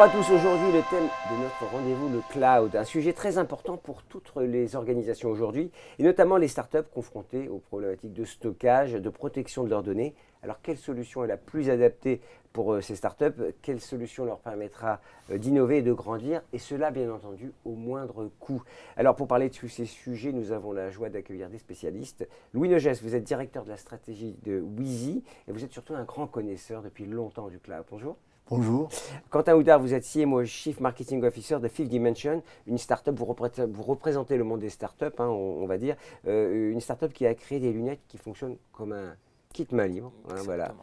Bonjour à tous, aujourd'hui le thème de notre rendez-vous, le cloud, un sujet très important pour toutes les organisations aujourd'hui et notamment les startups confrontées aux problématiques de stockage, de protection de leurs données. Alors quelle solution est la plus adaptée pour ces startups? Quelle solution leur permettra d'innover et de grandir? Et cela bien entendu au moindre coût. Alors pour parler de tous ces sujets, nous avons la joie d'accueillir des spécialistes. Louis Nogès, vous êtes directeur de la stratégie de Wheezy et vous êtes surtout un grand connaisseur depuis longtemps du cloud. Bonjour. Bonjour. Quentin Houdard, vous êtes CMO, Chief Marketing Officer de Fifth Dimension, une startup, vous représentez le monde des startups, on va dire, une startup qui a créé des lunettes qui fonctionnent comme un kit main libre. Voilà.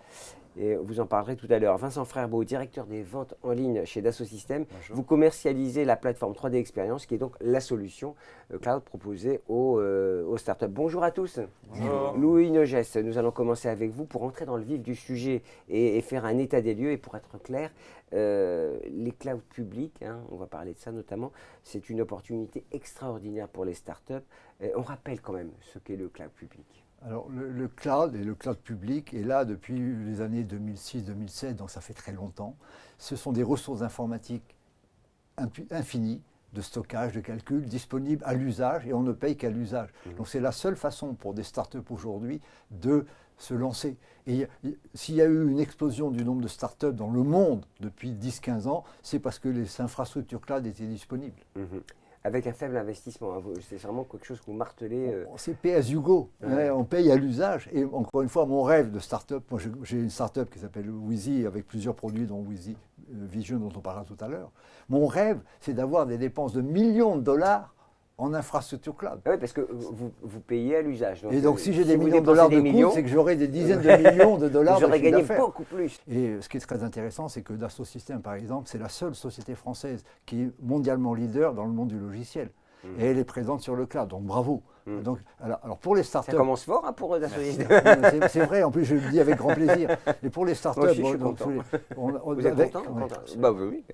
Et vous en parlerez tout à l'heure. Vincent Frerbeau, directeur des ventes en ligne chez Dassault Systèmes. Bonjour. Vous commercialisez la plateforme 3D Experience, qui est donc la solution cloud proposée aux startups. Bonjour à tous. Bonjour. Louis Nogès, nous allons commencer avec vous pour entrer dans le vif du sujet et faire un état des lieux. Et pour être clair, les clouds publics, on va parler de ça notamment, c'est une opportunité extraordinaire pour les startups. On rappelle quand même ce qu'est le cloud public. Alors le cloud et le cloud public est là depuis les années 2006-2007, donc ça fait très longtemps. Ce sont des ressources informatiques infinies de stockage, de calcul, disponibles à l'usage et on ne paye qu'à l'usage. Donc c'est la seule façon pour des startups aujourd'hui de se lancer. Et s'il y a eu une explosion du nombre de startups dans le monde depuis 10-15 ans, c'est parce que les infrastructures cloud étaient disponibles. Avec un faible investissement, c'est vraiment quelque chose que vous martelez. C'est pay as you go, on paye à l'usage. Et encore une fois, mon rêve de start-up, moi j'ai une start-up qui s'appelle Wheezy avec plusieurs produits dont Wheezy Vision dont on parlera tout à l'heure. Mon rêve, c'est d'avoir des dépenses de millions de dollars en infrastructure cloud. Oui, parce que vous payez à l'usage. Et donc si j'ai des millions de dollars de coûts, c'est que j'aurai des dizaines de millions de dollars de chiffre gagné d'affaires. beaucoup plus. Et ce qui est très intéressant, c'est que Dassault Systèmes, par exemple, c'est la seule société française qui est mondialement leader dans le monde du logiciel. Et elle est présente sur le cloud, donc bravo. Donc, alors pour les startups... Ça commence fort pour Dassault Systèmes. C'est vrai, en plus je le dis avec grand plaisir. Et pour les startups... Moi aussi, je suis content. Vous êtes content? Bah oui.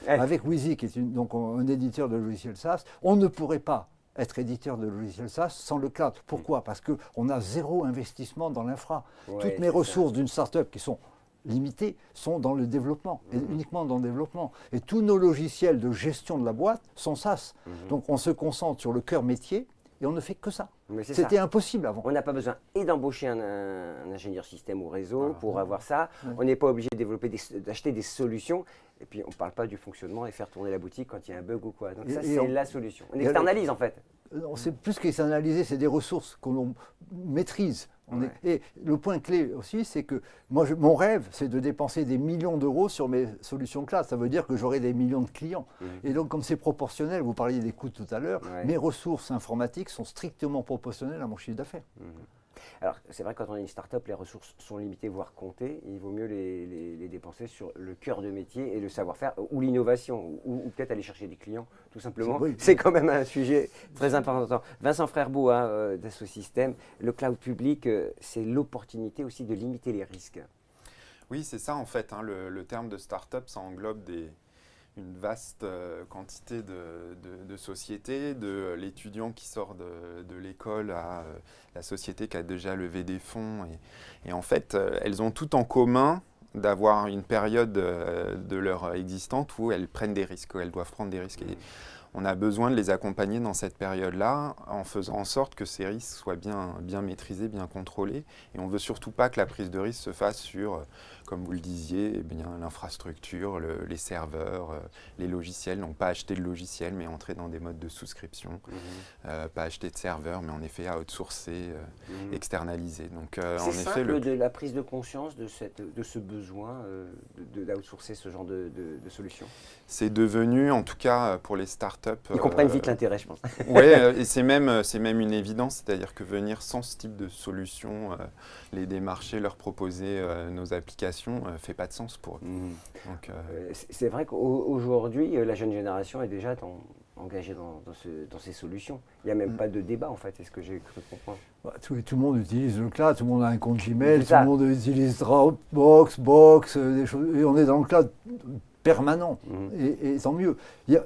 Avec Wheezy, qui est donc un éditeur de logiciels SaaS, on ne pourrait pas être éditeur de logiciels SaaS sans le cloud. Pourquoi? Parce qu'on a zéro investissement dans l'infra. Toutes mes ressources d'une startup qui sont limitées sont dans le développement, et uniquement dans le développement. Et tous nos logiciels de gestion de la boîte sont SaaS. Donc on se concentre sur le cœur métier et on ne fait que ça. C'était impossible avant. On n'a pas besoin d'embaucher un ingénieur système ou réseau pour avoir ça. On n'est pas obligé d'acheter des solutions. Et puis on ne parle pas du fonctionnement et faire tourner la boutique quand il y a un bug ou quoi. Donc ça, c'est la solution. On externalise en fait. C'est plus qu'externaliser, c'est des ressources que l'on maîtrise. Et le point clé aussi, c'est que moi, mon rêve, c'est de dépenser des millions d'euros sur mes solutions cloud. Ça veut dire que j'aurai des millions de clients. Et donc, comme c'est proportionnel, vous parliez des coûts tout à l'heure, mes ressources informatiques sont strictement proportionnelles à mon chiffre d'affaires. Alors, c'est vrai que quand on est une start-up, les ressources sont limitées, voire comptées. Il vaut mieux les dépenser sur le cœur de métier et le savoir-faire ou l'innovation, ou peut-être aller chercher des clients, tout simplement. C'est quand même un sujet très important. Vincent Frerbeau, Dassault Systèmes, le cloud public, c'est l'opportunité aussi de limiter les risques. Oui, c'est ça en fait. Le terme de start-up, ça englobe une vaste quantité de sociétés, de l'étudiant qui sort de l'école à la société qui a déjà levé des fonds. Et en fait, elles ont tout en commun d'avoir une période de leur existence où elles prennent des risques, où elles doivent prendre des risques. Et on a besoin de les accompagner dans cette période-là en faisant en sorte que ces risques soient bien maîtrisés, bien contrôlés. Et on ne veut surtout pas que la prise de risque se fasse sur, comme vous le disiez, l'infrastructure, les serveurs, les logiciels. Donc pas acheter de logiciels, mais entrer dans des modes de souscription. Pas acheter de serveurs, mais en effet à outsourcer, externaliser. Donc, c'est simple de la prise de conscience de ce besoin d'outsourcer ce genre de solution. C'est devenu, en tout cas pour les startups... Ils comprennent vite l'intérêt, je pense. Oui, et c'est même une évidence, c'est-à-dire que venir sans ce type de solution, les démarcher, leur proposer nos applications, ne fait pas de sens pour eux. Donc, c'est vrai qu'aujourd'hui, la jeune génération est déjà engagée dans ces solutions. Il n'y a même pas de débat, en fait, c'est ce que j'ai cru comprendre. Tout le monde utilise le cloud, tout le monde a un compte Gmail, tout le monde utilise Dropbox, Box, des choses, et on est dans le cloud permanent, et tant mieux. Il y a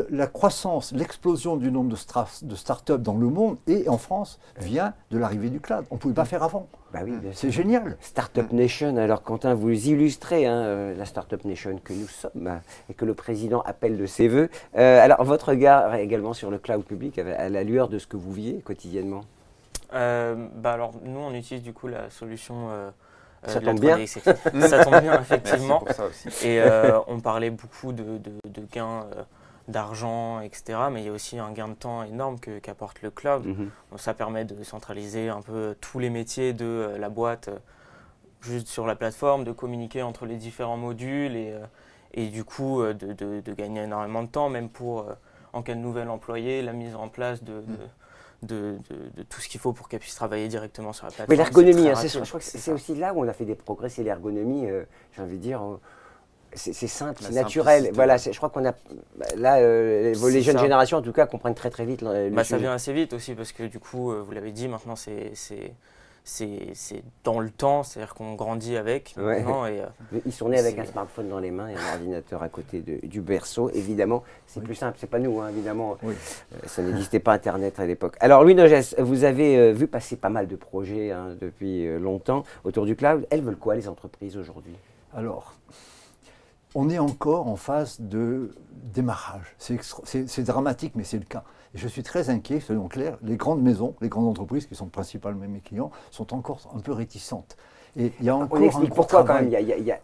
la croissance, l'explosion du nombre de start-up dans le monde et en France vient de l'arrivée du cloud. On ne pouvait pas faire avant. Bah oui, bien sûr. C'est génial. Startup Nation, alors Quentin, vous illustrez la Startup Nation que nous sommes et que le président appelle de ses voeux. Alors votre regard également sur le cloud public à la lueur de ce que vous vivez quotidiennement. Alors nous on utilise du coup la solution Ça de la tombe bien. 3DXX. Ça tombe bien Merci effectivement. pour ça aussi. Et on parlait beaucoup de gains d'argent, etc. Mais il y a aussi un gain de temps énorme qu'apporte le cloud. Donc, ça permet de centraliser un peu tous les métiers de la boîte juste sur la plateforme, de communiquer entre les différents modules et du coup de gagner énormément de temps, même pour, en cas de nouvel employé, la mise en place de tout ce qu'il faut pour qu'elle puisse travailler directement sur la plateforme. Mais l'ergonomie, C'est très je rapide, crois que c'est c'est ça. aussi là où on a fait des progrès, c'est l'ergonomie, j'ai envie de dire. C'est simple, La c'est naturel. simplicité. Voilà, je crois qu'on a. Là, les C'est jeunes ça. générations, en tout cas, comprennent très très vite. Ça vient assez vite aussi parce que du coup, vous l'avez dit, maintenant c'est dans le temps, c'est-à-dire qu'on grandit avec maintenant. Et, Ils sont nés avec c'est- un smartphone dans les mains et un ordinateur à côté du berceau. Évidemment, c'est plus simple. C'est pas nous, évidemment. Oui. Ça n'existait pas Internet à l'époque. Alors, Louis Nogès, vous avez vu passer pas mal de projets depuis longtemps autour du cloud. Elles veulent quoi, les entreprises aujourd'hui? Alors, on est encore en phase de démarrage. C'est dramatique, mais c'est le cas. Et je suis très inquiet, soyons clairs, les grandes maisons, les grandes entreprises, qui sont principalement mes clients, sont encore un peu réticentes. Et il y a encore On explique un pourquoi quand travail. même.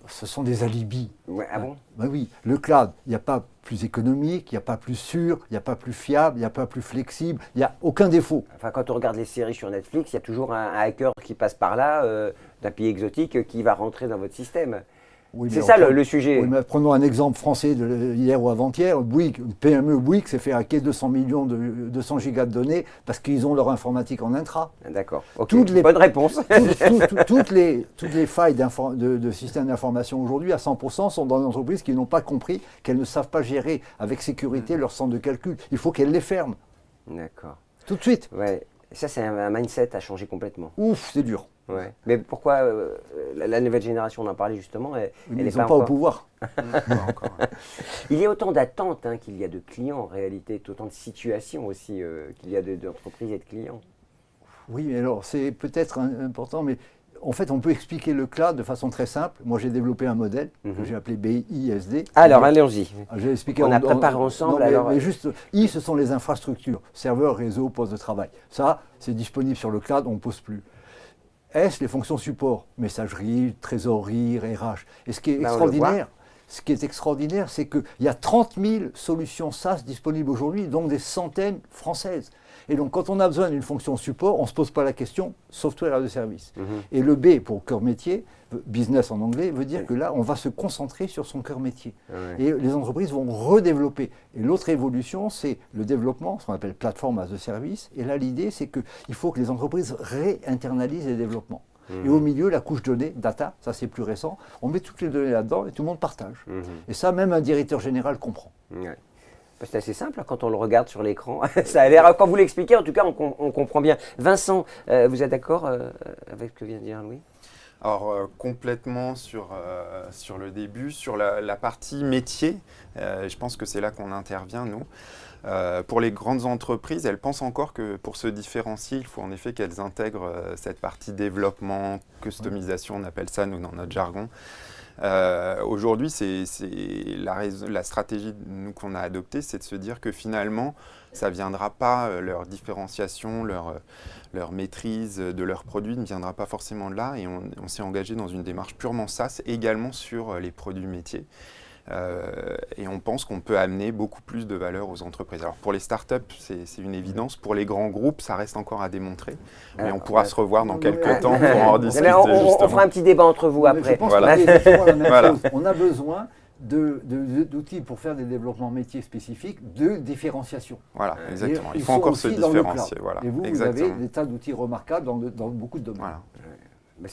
Ce sont des alibis. Ouais, ah bon? Ben oui, le cloud, il n'y a pas plus économique, il n'y a pas plus sûr, il n'y a pas plus fiable, il n'y a pas plus flexible, il n'y a aucun défaut. Enfin, quand on regarde les séries sur Netflix, il y a toujours un hacker qui passe par là, d'un pays exotique, qui va rentrer dans votre système. Oui, C'est mais ça on peut- le sujet. Oui, mais prenons un exemple français hier ou avant-hier. Bouygues, une PME Bouygues s'est fait hacker 200 gigas de données parce qu'ils ont leur informatique en intra. D'accord. Ok. Toutes les- Bonne réponse. Toutes les failles de systèmes d'information aujourd'hui, à 100%, sont dans des entreprises qui n'ont pas compris qu'elles ne savent pas gérer avec sécurité leur centre de calcul. Il faut qu'elles les ferment, D'accord. tout de suite. Ouais. Ça, c'est un mindset à changer complètement. Ouf, c'est dur. Ouais. Mais pourquoi la nouvelle génération, on en parlait justement, elle Mais n'est ils n'ont pas au pouvoir. Pas encore, ouais. Il y a autant d'attentes qu'il y a de clients en réalité, autant de situations aussi qu'il y a d'entreprises et de clients. Oui, mais alors, c'est peut-être important, mais en fait, on peut expliquer le cloud de façon très simple. Moi, j'ai développé un modèle que j'ai appelé BISD. Alors, allons-y. J'ai expliqué On a préparé ensemble, non, alors. mais juste, I, ce sont les infrastructures, serveurs, réseaux, postes de travail. Ça, c'est disponible sur le cloud, on ne pose plus. S, les fonctions support, messagerie, trésorerie, RH. Et ce qui est Ben, on le extraordinaire, c'est qu'il y a 30 000 solutions SaaS disponibles aujourd'hui, donc des centaines françaises. Et donc, quand on a besoin d'une fonction support, on ne se pose pas la question software as a service. Et le B, pour cœur métier, business en anglais, veut dire que là, on va se concentrer sur son cœur métier. Ouais. Et les entreprises vont redévelopper. Et l'autre évolution, c'est le développement, ce qu'on appelle plateforme as a service. Et là, l'idée, c'est qu'il faut que les entreprises réinternalisent les développements. Et au milieu, la couche données, data, ça c'est plus récent, on met toutes les données là-dedans et tout le monde partage. Et ça, même un directeur général comprend. Ouais. C'est assez simple quand on le regarde sur l'écran. Ça a l'air, quand vous l'expliquez, en tout cas, on comprend bien. Vincent, vous êtes d'accord avec ce que vient de dire Louis? Alors complètement sur le début, sur la partie métier, je pense que c'est là qu'on intervient nous. Pour les grandes entreprises, elles pensent encore que pour se différencier, il faut en effet qu'elles intègrent cette partie développement, customisation, on appelle ça nous dans notre jargon. Aujourd'hui, c'est la stratégie nous qu'on a adoptée, c'est de se dire que finalement, ça ne viendra pas, leur différenciation, leur maîtrise de leurs produits ne viendra pas forcément de là. Et on s'est engagé dans une démarche purement SaaS, également sur les produits métiers. Et on pense qu'on peut amener beaucoup plus de valeur aux entreprises. Alors pour les startups, c'est une évidence. Pour les grands groupes, ça reste encore à démontrer. Mais on pourra se revoir dans quelques temps pour en discuter. On fera un petit débat entre vous Mais après. Je pense Voilà. que c'est exactement la même Voilà. chose. On a besoin d'outils pour faire des développements métiers spécifiques de différenciation. Voilà, exactement. Et Il faut ils sont encore se aussi dans le différencier. cloud. Voilà, Et vous exactement. avez des tas d'outils remarquables dans beaucoup de domaines. Voilà. Bah,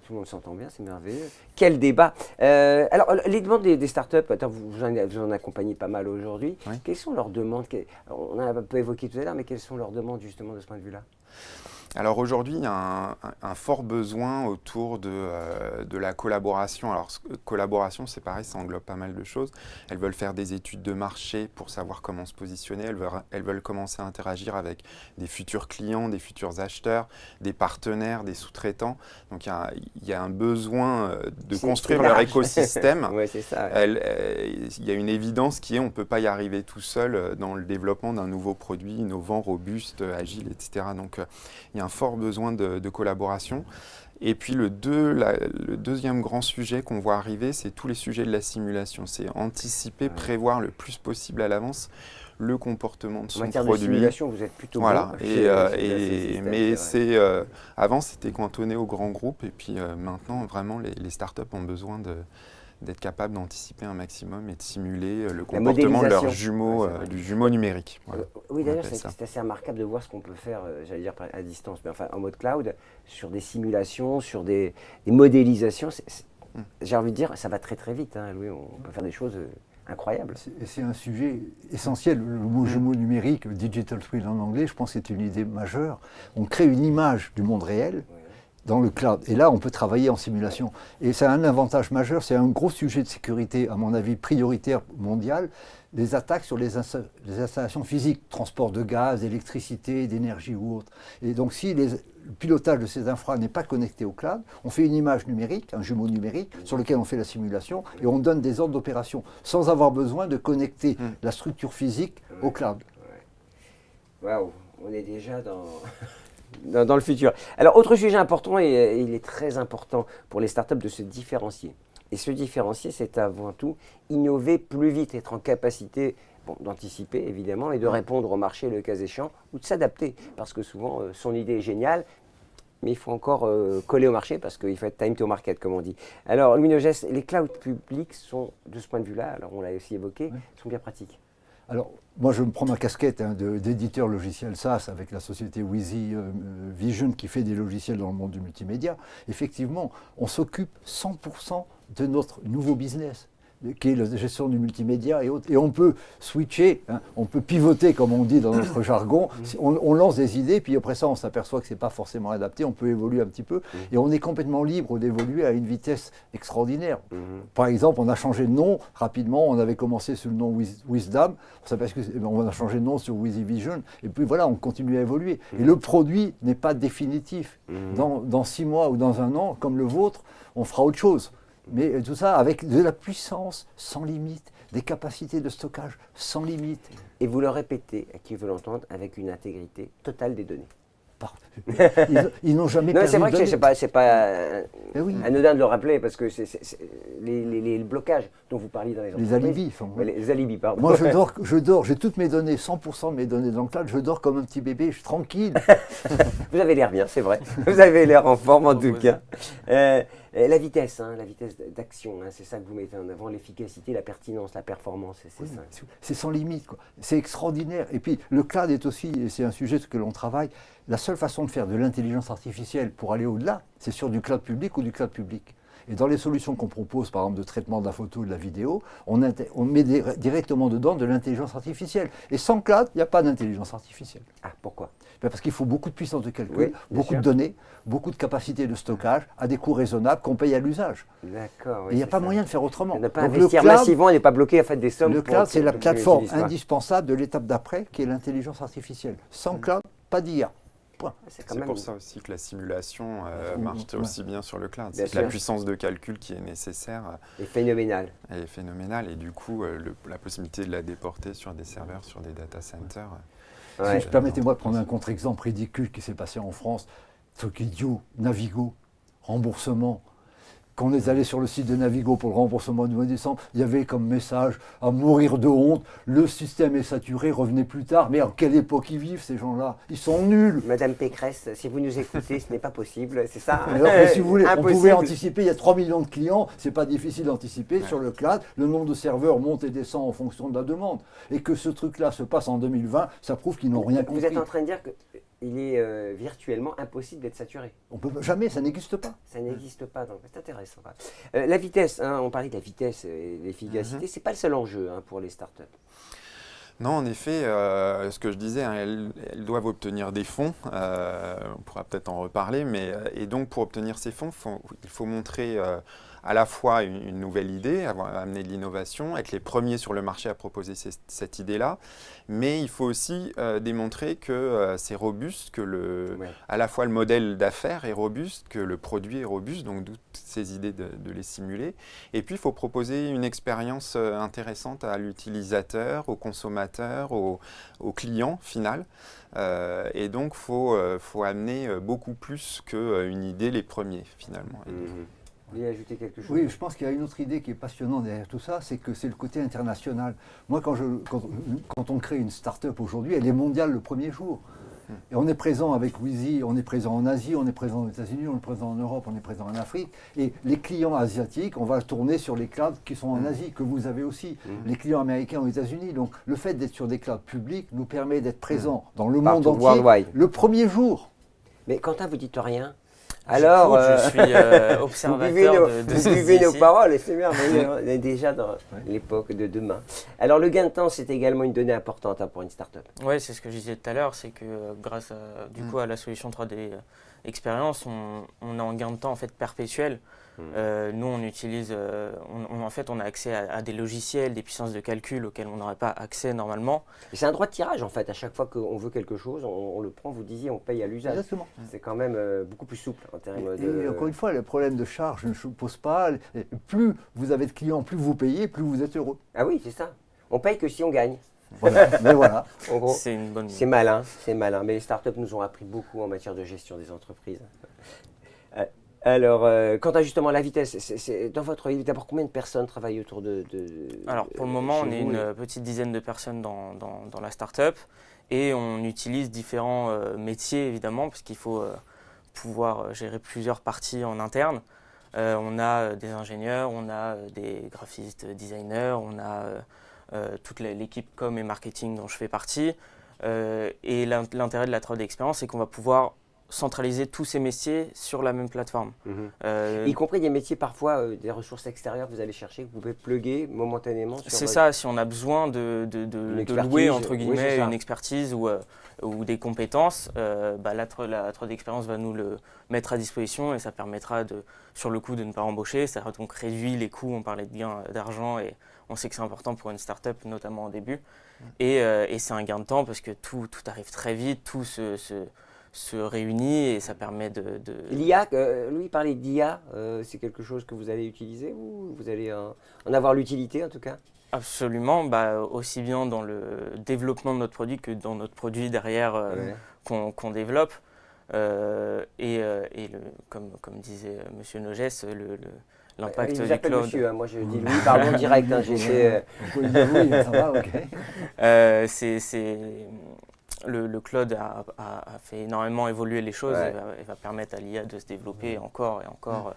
tout le monde s'entend bien, c'est merveilleux. Quel débat. Alors, les demandes des startups, attends, vous en accompagnez pas mal aujourd'hui. Oui. Quelles sont leurs demandes? On a un peu évoqué tout à l'heure, mais quelles sont leurs demandes justement de ce point de vue-là? Alors aujourd'hui, il y a un fort besoin autour de la collaboration. Alors collaboration, c'est pareil, ça englobe pas mal de choses. Elles veulent faire des études de marché pour savoir comment se positionner. Elles veulent commencer à interagir avec des futurs clients, des futurs acheteurs, des partenaires, des sous-traitants. Donc il y a un besoin de construire leur écosystème. Ouais, c'est ça. Ouais. Il y a une évidence qui est on ne peut pas y arriver tout seul dans le développement d'un nouveau produit innovant, robuste, agile, etc. Donc il y a un fort besoin de collaboration. Et puis le deuxième grand sujet qu'on voit arriver, c'est tous les sujets de la simulation. C'est anticiper, prévoir le plus possible à l'avance le comportement de son produit. En matière de simulation, vous êtes plutôt voilà. bon. Mais avant, c'était cantonné aux grands groupes. Et puis maintenant, vraiment, les startups ont besoin d'être capables d'anticiper un maximum et de simuler le comportement de leur jumeau, du jumeau numérique. Voilà. Oui, d'ailleurs, c'est assez remarquable de voir ce qu'on peut faire, j'allais dire à distance, mais enfin en mode cloud, sur des simulations, sur des modélisations. J'ai envie de dire, ça va très très vite, hein, Louis, on peut faire des choses incroyables. C'est un sujet essentiel, le mot jumeau numérique, digital twin en anglais, je pense que c'est une idée majeure. On crée une image du monde réel, dans le cloud. Et là, on peut travailler en simulation. Et ça a un avantage majeur, c'est un gros sujet de sécurité, à mon avis, prioritaire mondial, les attaques sur les installations physiques, transport de gaz, d'électricité, d'énergie ou autre. Et donc, si le pilotage de ces infras n'est pas connecté au cloud, on fait une image numérique, un jumeau numérique, sur lequel on fait la simulation, et on donne des ordres d'opération, sans avoir besoin de connecter la structure physique au cloud. Waouh, on est déjà dans le futur. Alors, autre sujet important, et il est très important pour les startups de se différencier. Et se différencier, c'est avant tout innover plus vite, être en capacité d'anticiper, évidemment, et de répondre au marché le cas échéant, ou de s'adapter. Parce que souvent, son idée est géniale, mais il faut encore coller au marché, parce qu'il faut être time to market, comme on dit. Alors, Louis Nogès, les clouds publics sont, de ce point de vue-là, alors on l'a aussi évoqué, sont bien pratiques. Alors, moi, je me prends ma casquette d'éditeur logiciel SaaS avec la société Wheezy Vision qui fait des logiciels dans le monde du multimédia. Effectivement, on s'occupe 100% de notre nouveau business, qui est la gestion du multimédia et autres. Et on peut switcher, on peut pivoter, comme on dit dans notre jargon. On lance des idées, puis après ça, on s'aperçoit que ce n'est pas forcément adapté. On peut évoluer un petit peu. Et on est complètement libre d'évoluer à une vitesse extraordinaire. Par exemple, on a changé de nom rapidement. On avait commencé sous le nom Wisdom. On s'aperçoit qu'on a changé de nom sur Wheezy Vision. Et puis voilà, on continue à évoluer. Et le produit n'est pas définitif. Dans 6 mois ou dans 1 an, comme le vôtre, on fera autre chose. Mais tout ça avec de la puissance sans limite, des capacités de stockage sans limite. Et vous le répétez, à qui veut l'entendre, avec une intégrité totale des données. Ils n'ont jamais perdu. C'est vrai que c'est pas anodin de le rappeler, parce que c'est les blocages dont vous parliez dans les entreprises. Les alibis. Les alibis, pardon. Moi, je dors, j'ai toutes mes données, 100% de mes données dans le cloud, je dors comme un petit bébé, je suis tranquille. Vous avez l'air bien, c'est vrai. Vous avez l'air en forme, en tout cas. La vitesse d'action, c'est ça que vous mettez en avant, l'efficacité, la pertinence, la performance, c'est ça. C'est sans limite, quoi. C'est extraordinaire. Et puis, le cloud est aussi, et c'est un sujet sur lequel on travaille, la seule façon de faire de l'intelligence artificielle pour aller au-delà, c'est sur du cloud public ou du cloud public. Et dans les solutions qu'on propose, par exemple de traitement de la photo ou de la vidéo, on met directement dedans de l'intelligence artificielle. Et sans cloud, il n'y a pas d'intelligence artificielle. Ah, pourquoi ? Parce qu'il faut beaucoup de puissance de calcul, beaucoup de données, beaucoup de capacité de stockage, à des coûts raisonnables qu'on paye à l'usage. D'accord. Et il n'y a pas moyen de faire autrement. On n'a pas investir massivement et n'est pas bloqué à faire des sommes. Le cloud, c'est la plateforme indispensable de l'étape d'après, qui est l'intelligence artificielle. Sans cloud, pas d'IA. C'est pour ça aussi que la simulation marche aussi bien sur le cloud. C'est que la puissance de calcul qui est nécessaire est phénoménale. Elle est phénoménale et du coup, la possibilité de la déporter sur des serveurs, sur des data centers. Permettez-moi de prendre un contre-exemple ridicule qui s'est passé en France. Truc idiot, Navigo, remboursement. Quand on est allé sur le site de Navigo pour le remboursement du mois de décembre, il y avait comme message à mourir de honte, le système est saturé, revenez plus tard. Mais en quelle époque ils vivent ces gens-là? Ils sont nuls. Madame Pécresse, si vous nous écoutez, ce n'est pas possible, c'est ça. Alors, si vous voulez, on pouvait anticiper, il y a 3 millions de clients, c'est pas difficile d'anticiper sur le cloud, le nombre de serveurs monte et descend en fonction de la demande. Et que ce truc-là se passe en 2020, ça prouve qu'ils n'ont rien compris. Vous êtes en train de dire qu'il est virtuellement impossible d'être saturé. On peut jamais, ça n'existe pas. Ça n'existe pas, donc c'est intéressant. La vitesse, on parlait de la vitesse et l'efficacité, c'est pas le seul enjeu pour les startups. Non, en effet, ce que je disais, hein, elles doivent obtenir des fonds. On pourra peut-être en reparler. Et donc, pour obtenir ces fonds, il faut montrer à la fois une nouvelle idée, amener de l'innovation, être les premiers sur le marché à proposer cette idée-là. Mais il faut aussi démontrer que c'est robuste, que à la fois le modèle d'affaires est robuste, que le produit est robuste, donc toutes ces idées de les simuler. Et puis, il faut proposer une expérience intéressante à l'utilisateur, au consommateur, au client final. Et donc, il faut amener beaucoup plus qu'une idée les premiers, finalement. Vous voulez ajouter quelque chose? Oui, je pense qu'il y a une autre idée qui est passionnante derrière tout ça, c'est que c'est le côté international. Moi, quand on crée une start-up aujourd'hui, elle est mondiale le premier jour. Et on est présent avec Wheezy, on est présent en Asie, on est présent aux États-Unis, on est présent en Europe, on est présent en Afrique. Et les clients asiatiques, on va tourner sur les clouds qui sont en Asie, que vous avez aussi. Les clients américains aux États-Unis. Donc le fait d'être sur des clouds publics nous permet d'être présents dans le monde entier worldwide. Le premier jour. Mais Quentin, vous dites rien. Alors, je suis observateur vous vivez nos paroles, et c'est bien, on est déjà dans l'époque de demain. Alors, le gain de temps, c'est également une donnée importante pour une start-up. Oui, c'est ce que je disais tout à l'heure, c'est que grâce à la solution 3D Experience, on a un gain de temps en fait perpétuel. Nous, on utilise, on a accès à des logiciels, des puissances de calcul auxquelles on n'aurait pas accès normalement. Et c'est un droit de tirage en fait. À chaque fois qu'on veut quelque chose, on le prend. Vous disiez, on paye à l'usage. Exactement. C'est quand même beaucoup plus souple en termes Et encore une fois, le problème de charge ne se pose pas. Plus vous avez de clients, plus vous payez, plus vous êtes heureux. Ah oui, c'est ça. On paye que si on gagne. Voilà. Mais voilà. En gros, c'est une bonne. C'est malin, c'est malin. Mais les startups nous ont appris beaucoup en matière de gestion des entreprises. Alors, quant à justement la vitesse, dans votre idée, d'abord, combien de personnes travaillent autour de Alors, pour le moment, on est une petite dizaine de personnes dans la start-up et on utilise différents métiers, évidemment, parce qu'il faut pouvoir gérer plusieurs parties en interne. On a des ingénieurs, on a des graphistes designers, on a toute l'équipe com et marketing dont je fais partie. Et l'intérêt de la 3D Experience, c'est qu'on va pouvoir centraliser tous ces métiers sur la même plateforme. Y compris des métiers parfois, des ressources extérieures que vous allez chercher, que vous pouvez plugger momentanément sur C'est ça, si on a besoin de louer entre guillemets une expertise ou des compétences, la 3D Experience va nous le mettre à disposition et ça permettra sur le coup de ne pas embaucher. Ça a donc réduit les coûts, on parlait de gain d'argent et on sait que c'est important pour une start-up, notamment au début. Et c'est un gain de temps parce que tout arrive très vite, tout se réunit et ça permet de... L'IA, Louis parlait d'IA, c'est quelque chose que vous allez utiliser ou vous allez en avoir l'utilité en tout cas? Absolument, aussi bien dans le développement de notre produit que dans notre produit derrière qu'on développe. Comme disait M. Nogès, l'impact du cloud. Monsieur, moi je dis Louis, pardon direct, Vous pouvez dire oui, ça va, ok. Le cloud a fait énormément évoluer les choses et va permettre à l'IA de se développer encore et encore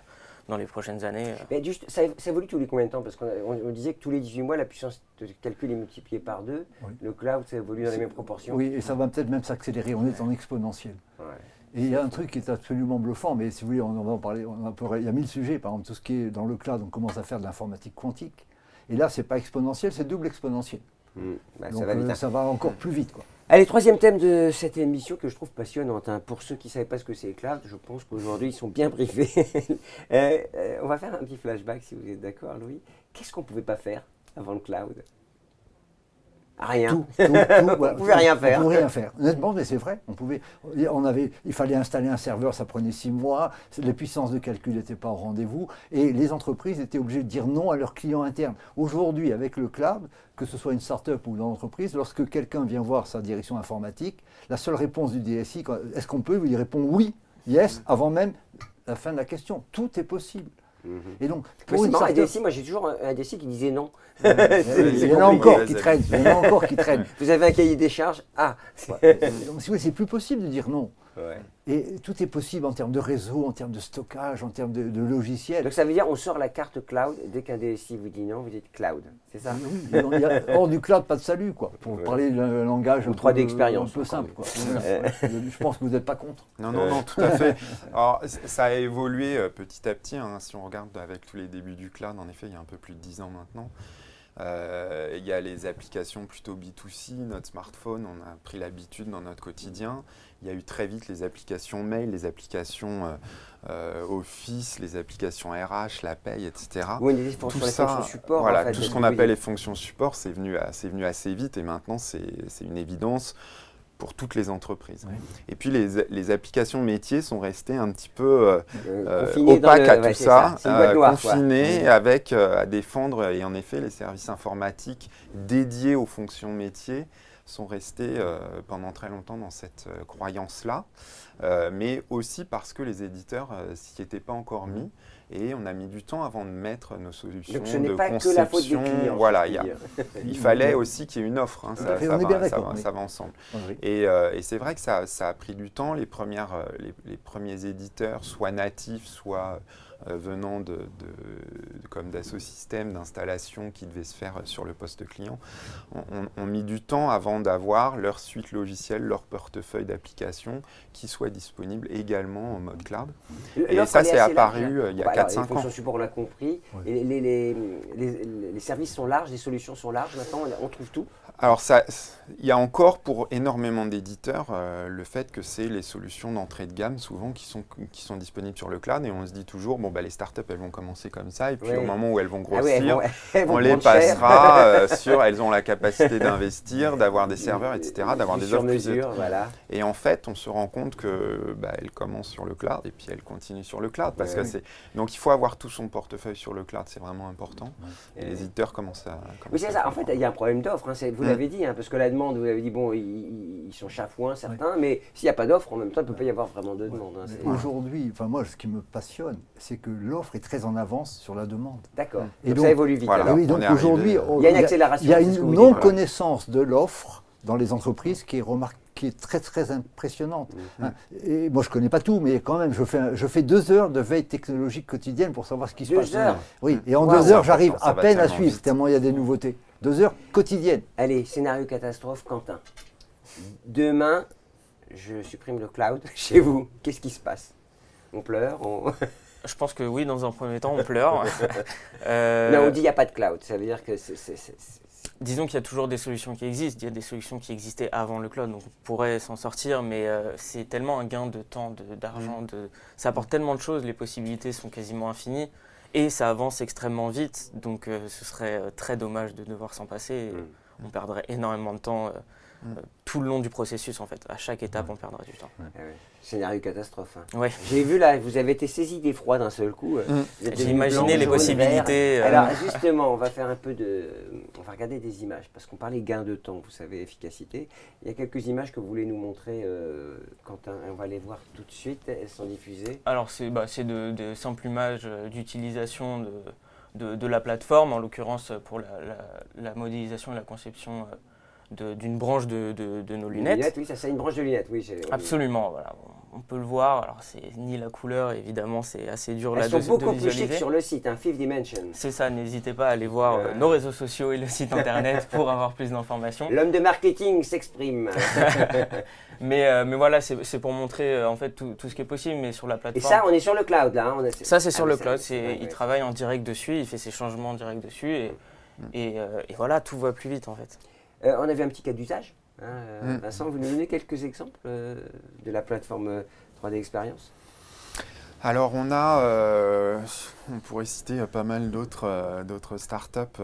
dans les prochaines années. Mais juste, ça évolue tous les combien de temps? Parce qu'on disait que tous les 18 mois, la puissance de calcul est multipliée par 2. Oui. Le cloud, ça évolue dans les mêmes proportions. Oui, et ça va peut-être même s'accélérer. On est en exponentiel. Ouais. Et il y a un truc qui est absolument bluffant, mais si vous voulez, on va en parler. Il y a 1000 sujets. Par exemple, tout ce qui est dans le cloud, on commence à faire de l'informatique quantique. Et là, ce n'est pas exponentiel, c'est double exponentiel. Donc ça va encore plus vite, quoi. Allez, troisième thème de cette émission que je trouve passionnante. Pour ceux qui ne savaient pas ce que c'est cloud, je pense qu'aujourd'hui, ils sont bien briefés. On va faire un petit flashback, si vous êtes d'accord, Louis. Qu'est-ce qu'on ne pouvait pas faire avant le cloud? Rien. On ne pouvait rien faire. On ne pouvait rien faire. Honnêtement, mais c'est vrai. Il fallait installer un serveur, ça prenait 6 mois. Les puissances de calcul n'étaient pas au rendez-vous. Et les entreprises étaient obligées de dire non à leurs clients internes. Aujourd'hui, avec le cloud, que ce soit une start-up ou une entreprise, lorsque quelqu'un vient voir sa direction informatique, la seule réponse du DSI, est-ce qu'on peut, il répond oui, yes, avant même la fin de la question. Tout est possible. Et donc, pour une start-up, moi j'ai toujours un DSI qui disait non. Il y en a encore qui traînent. Vous avez un cahier des charges. C'est plus possible de dire non. Ouais. Et tout est possible en termes de réseau, en termes de stockage, en termes de logiciels. Donc ça veut dire on sort la carte cloud, dès qu'un DSI vous dit non, vous dites cloud, c'est ça? Oui, hors du cloud, pas de salut, quoi, pour parler le langage 3D expérience, un peu simple. Quoi. Je pense que vous n'êtes pas contre. Non, tout à fait. Alors, ça a évolué petit à petit, si on regarde avec tous les débuts du cloud, en effet, il y a un peu plus de 10 ans maintenant. Il y a les applications plutôt B2C, notre smartphone, on a pris l'habitude dans notre quotidien. Il y a eu très vite les applications mail, les applications Office, les applications RH, la paye, etc. Oui, les fonctions support. Voilà, en fait, tout ce qu'on appelle les fonctions support, c'est venu assez vite et maintenant c'est une évidence pour toutes les entreprises. Oui. Et puis les applications métiers sont restées un petit peu confinées dans opaques à ouais, tout ça, c'est une boîte noire, confinées quoi. avec à défendre, et en effet les services informatiques dédiés aux fonctions métiers sont restés pendant très longtemps dans cette croyance-là, mais aussi parce que les éditeurs s'y étaient pas encore mis, et on a mis du temps avant de mettre nos solutions Donc ce n'est de pas conception. que la faute des clients. Voilà, si je puis dire. il fallait aussi qu'il y ait une offre, hein, ça va ensemble. Oui. Et c'est vrai que ça a pris du temps. Les premiers éditeurs, soit natifs, soit venant comme Dassault Systèmes, d'installation qui devaient se faire sur le poste client, ont mis du temps avant d'avoir leur suite logicielle, leur portefeuille d'applications qui soit disponible également en mode cloud. Et ça, c'est apparu il y a 4-5 ans. Les fonctions support, on l'a compris. Oui. Et les services sont larges, les solutions sont larges. Maintenant, on trouve tout. Alors, il y a encore pour énormément d'éditeurs le fait que c'est les solutions d'entrée de gamme souvent qui sont disponibles sur le cloud, et on se dit toujours, bon, bah, les startups, elles vont commencer comme ça, et puis Oui. au moment où elles vont Ah oui, grossir, elles vont on les prendre cher. passera sur, elles ont la capacité d'investir, d'avoir des serveurs, etc., d'avoir des sur offres plus mesure, voilà. Et en fait, on se rend compte que elles commencent sur le cloud et puis elles continuent sur le cloud. Parce que donc, il faut avoir tout son portefeuille sur le cloud, c'est vraiment important. Et les éditeurs commencent à... Oui, c'est ça. En fait, il y a un problème d'offre. Hein. Vous l'avez dit, hein, parce que la demande, vous avez dit, bon, ils sont chafouins, certains, mais s'il n'y a pas d'offre, en même temps, il ne peut pas y avoir vraiment de demande. Hein. Aujourd'hui, moi, ce qui me passionne, c'est que l'offre est très en avance sur la demande. D'accord. Et Donc, donc, ça évolue vite. voilà. alors. Et oui, donc on est arrivé, aujourd'hui, il y a une accélération. il y a c'est ce que une vous dites. non-connaissance de l'offre dans les entreprises qui est très très impressionnante. Hein. Et moi je connais pas tout, mais quand même je fais 2 heures de veille technologique quotidienne pour savoir ce qui se 2 passe. heures. Oui, et en Wow. 2 heures j'arrive Ça à va peine à tellement suivre, vite. tellement il y a des nouveautés. 2 heures quotidiennes. Allez, scénario catastrophe, Quentin. Demain, je supprime le cloud chez vous. Qu'est-ce qui se passe? On pleure Je pense que oui, dans un premier temps, on pleure. Non, on dit il n'y a pas de cloud. Ça veut dire que Disons qu'il y a toujours des solutions qui existent. Il y a des solutions qui existaient avant le cloud, donc on pourrait s'en sortir, mais c'est tellement un gain de temps, d'argent. Ça apporte tellement de choses, les possibilités sont quasiment infinies, et ça avance extrêmement vite, donc ce serait très dommage de devoir s'en passer. On perdrait énormément de temps tout le long du processus, en fait. À chaque étape, on perdrait du temps. Scénario catastrophe. Hein. Ouais. J'ai vu là, vous avez été saisi d'effroi d'un seul coup. Vous êtes J'ai devenu imaginé blanc, les jaune, possibilités. vert. Alors justement, on va faire un peu on va regarder des images, parce qu'on parlait gain de temps, vous savez, efficacité. Il y a quelques images que vous voulez nous montrer, Quentin. On va les voir tout de suite, elles sont diffusées. Alors, c'est de simples images d'utilisation de la plateforme, en l'occurrence pour la modélisation et la conception d'une branche de nos lunettes. Oui, ça c'est une branche de lunettes, oui. Absolument, voilà. On peut le voir. Alors, c'est ni la couleur, évidemment, c'est assez dur là Elles de sont beaucoup plus visualiser. chic sur le site, hein, Fifth Dimension. C'est ça, n'hésitez pas à aller voir nos réseaux sociaux et le site internet pour avoir plus d'informations. L'homme de marketing s'exprime. Mais voilà, c'est pour montrer en fait tout ce qui est possible, mais sur la Et plateforme. ça, on est sur le cloud là. Hein, Ça, c'est sur le cloud. ouais, Il travaille en direct dessus, il fait ses changements en direct dessus, et voilà, tout va plus vite en fait. On avait un petit cas d'usage. Hein, Vincent, vous nous donnez quelques exemples de la plateforme 3D Experience? Alors on pourrait citer pas mal d'autres startups,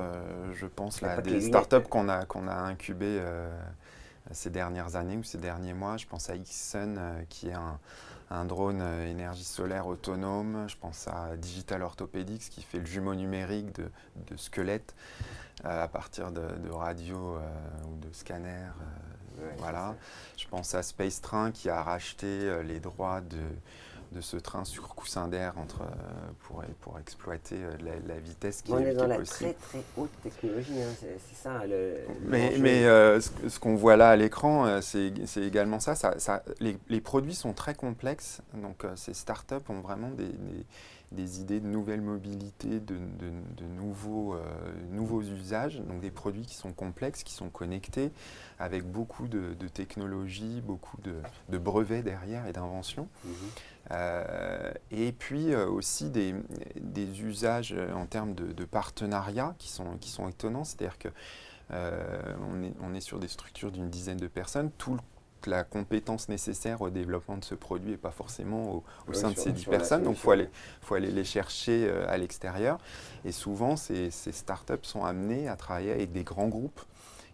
je pense, là, des startups qu'on a incubées ces dernières années ou ces derniers mois. Je pense à Xsun qui est un drone énergie solaire autonome. Je pense à Digital Orthopedics qui fait le jumeau numérique de squelettes à partir de radio ou de scanners. Voilà. Je pense à Space Train qui a racheté les droits de ce train sur coussin d'air pour exploiter la vitesse qui est possible. On est dans la très très haute technologie, hein. C'est ça. Mais ce qu'on voit là à l'écran, c'est également ça. Les produits sont très complexes, donc ces startups ont vraiment des idées de nouvelles mobilités, de nouveaux usages, donc des produits qui sont complexes, qui sont connectés, avec beaucoup de technologies, beaucoup de brevets derrière et d'inventions. Et puis aussi des usages en termes de partenariat qui sont étonnants, c'est-à-dire que on est sur des structures d'une dizaine de personnes, toute la compétence nécessaire au développement de ce produit n'est pas forcément au sein de ces 10 personnes, donc il faut aller les chercher à l'extérieur. Et souvent, ces startups sont amenées à travailler avec des grands groupes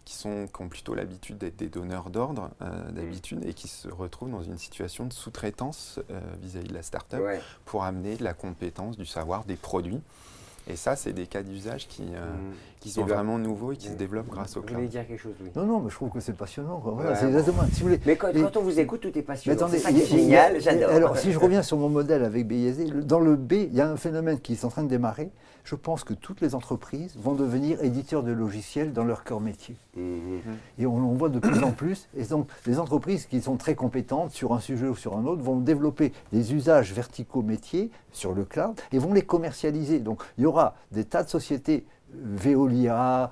qui ont plutôt l'habitude d'être des donneurs d'ordre d'habitude et qui se retrouvent dans une situation de sous-traitance vis-à-vis de la startup pour amener de la compétence, du savoir, des produits. Et ça, c'est des cas d'usage qui sont vraiment nouveaux et qui se développent grâce au cloud. Vous voulez dire quelque chose, Louis? Non, mais je trouve que c'est passionnant. Voilà, c'est exactement. Si vous voulez, mais quand on vous écoute, tout est passionnant. Attendez, c'est ça qui est génial, j'adore. Alors, si je reviens sur mon modèle avec BISD, dans le B, il y a un phénomène qui est en train de démarrer. Je pense que toutes les entreprises vont devenir éditeurs de logiciels dans leur cœur métier. Et on voit de plus en plus. Et donc, les entreprises qui sont très compétentes sur un sujet ou sur un autre vont développer des usages verticaux métiers sur le cloud et vont les commercialiser. Donc, il y aura des tas de sociétés, Veolia,